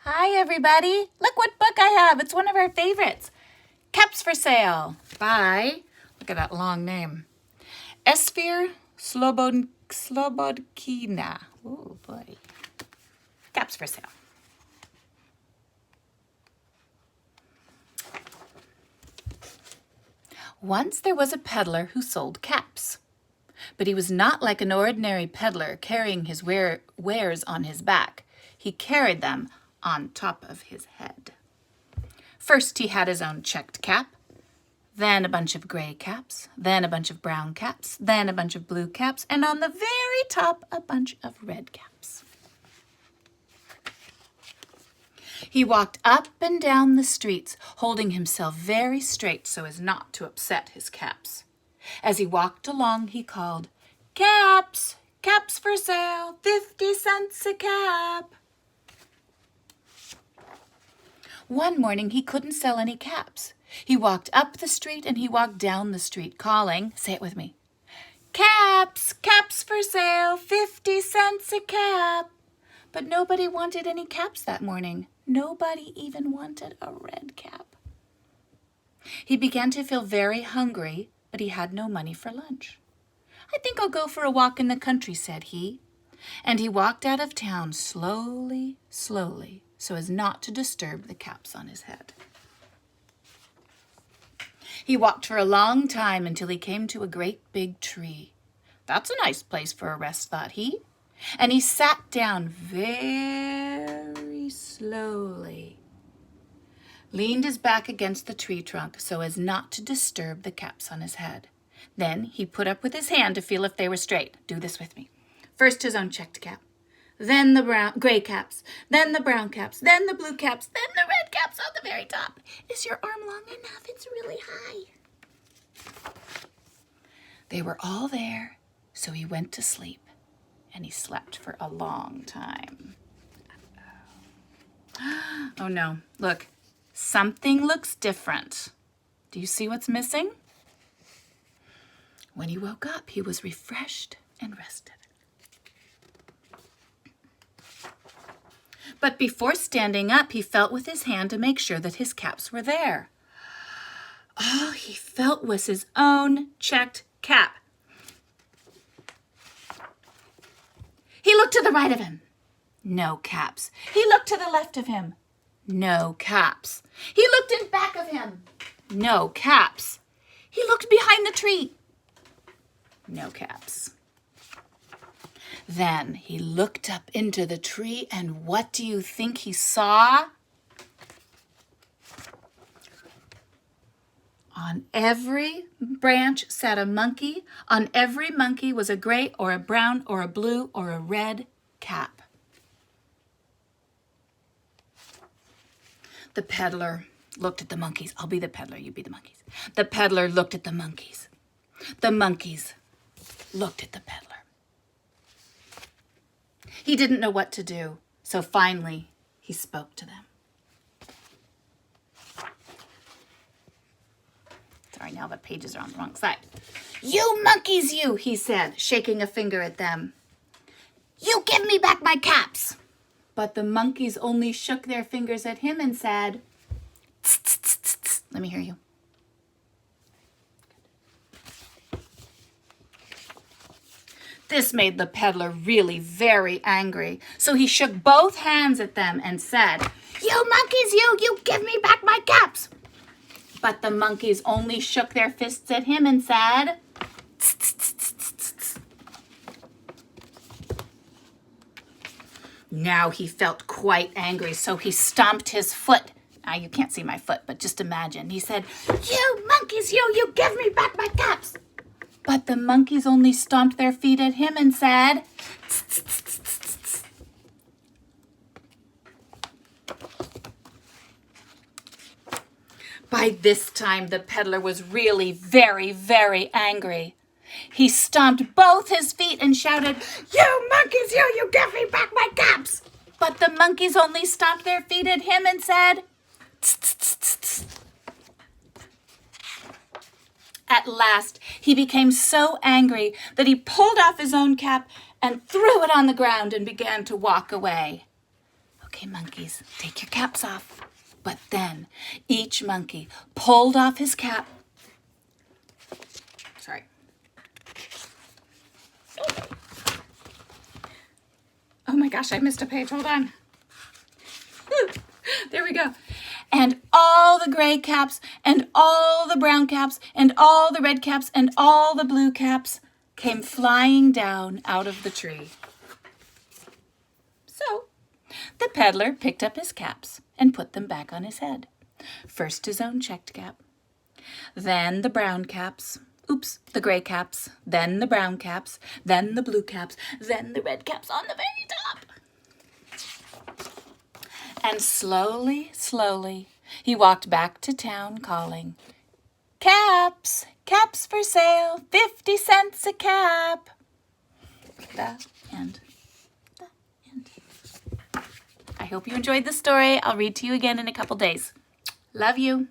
Hi, everybody. Look what book I have. It's one of our favorites. Caps for Sale by, look at that long name, Esfir Slobodkina. Oh, boy. Caps for Sale. Once there was a peddler who sold caps. But he was not like an ordinary peddler carrying his wares on his back. He carried them on top of his head. First, he had his own checked cap, then a bunch of gray caps, then a bunch of brown caps, then a bunch of blue caps, and on the very top, a bunch of red caps. He walked up and down the streets, holding himself very straight so as not to upset his caps. As he walked along, he called, "Caps! Caps for sale! 50 cents a cap!" One morning, he couldn't sell any caps. He walked up the street and he walked down the street, calling, say it with me, "Caps! Caps for sale! 50 cents a cap!" But nobody wanted any caps that morning. Nobody even wanted a red cap. He began to feel very hungry, but he had no money for lunch. "I think I'll go for a walk in the country," said he. And he walked out of town slowly, slowly, so as not to disturb the caps on his head. He walked for a long time until he came to a great big tree. "That's a nice place for a rest," thought he. And he sat down very slowly, leaned his back against the tree trunk so as not to disturb the caps on his head. Then he put up with his hand to feel if they were straight. Do this with me. First his own checked cap, then the gray caps, then the brown caps, then the blue caps, then the red caps on the very top. Is your arm long enough? It's really high. They were all there, so he went to sleep, and he slept for a long time. Oh no, look, something looks different. Do you see what's missing? When he woke up, he was refreshed and rested. But before standing up, he felt with his hand to make sure that his caps were there. All he felt was his own checked cap. He looked to the right of him. No caps. He looked to the left of him. No caps. He looked in back of him. No caps. He looked behind the tree. No caps. Then he looked up into the tree, and what do you think he saw? On every branch sat a monkey. On every monkey was a gray or a brown or a blue or a red cap. The peddler looked at the monkeys. I'll be the peddler, you be the monkeys. The peddler looked at the monkeys. The monkeys looked at the peddler. He didn't know what to do, so finally he spoke to them. Sorry, now the pages are on the wrong side. "You monkeys, you," he said, shaking a finger at them. "You give me back my caps." But the monkeys only shook their fingers at him and said, "Tss, tss, tss, tss, tss." Let me hear you. This made the peddler really very angry, so he shook both hands at them and said, "You monkeys, you give me back my caps." But the monkeys only shook their fists at him and said, "Tss, tss, tss, tss, tss, tss." Now he felt quite angry, so he stomped his foot. Now you can't see my foot, but just imagine. He said, "You monkeys, you give me back my caps." But the monkeys only stomped their feet at him and said, "Tss, tss, tss, tss, tss, tss." By this time, the peddler was really very, very angry. He stomped both his feet and shouted, "You monkeys, you give me back my caps." But the monkeys only stomped their feet at him and said, "Tss, tss, tss, tss, tss." At last, he became so angry that he pulled off his own cap and threw it on the ground and began to walk away. Okay, Okay, monkeys, take your caps off. But then each monkey pulled off his cap. Sorry. Oh my gosh, I missed a page. Hold on. There we go. And all the gray caps and all the brown caps and all the red caps and all the blue caps came flying down out of the tree. So the peddler picked up his caps and put them back on his head. First his own checked cap, then the brown caps, the gray caps, then the brown caps, then the blue caps, then the red caps on the very top. And slowly, slowly, he walked back to town calling, "Caps, caps for sale, 50 cents a cap." The end. The end. I hope you enjoyed the story. I'll read to you again in a couple days. Love you.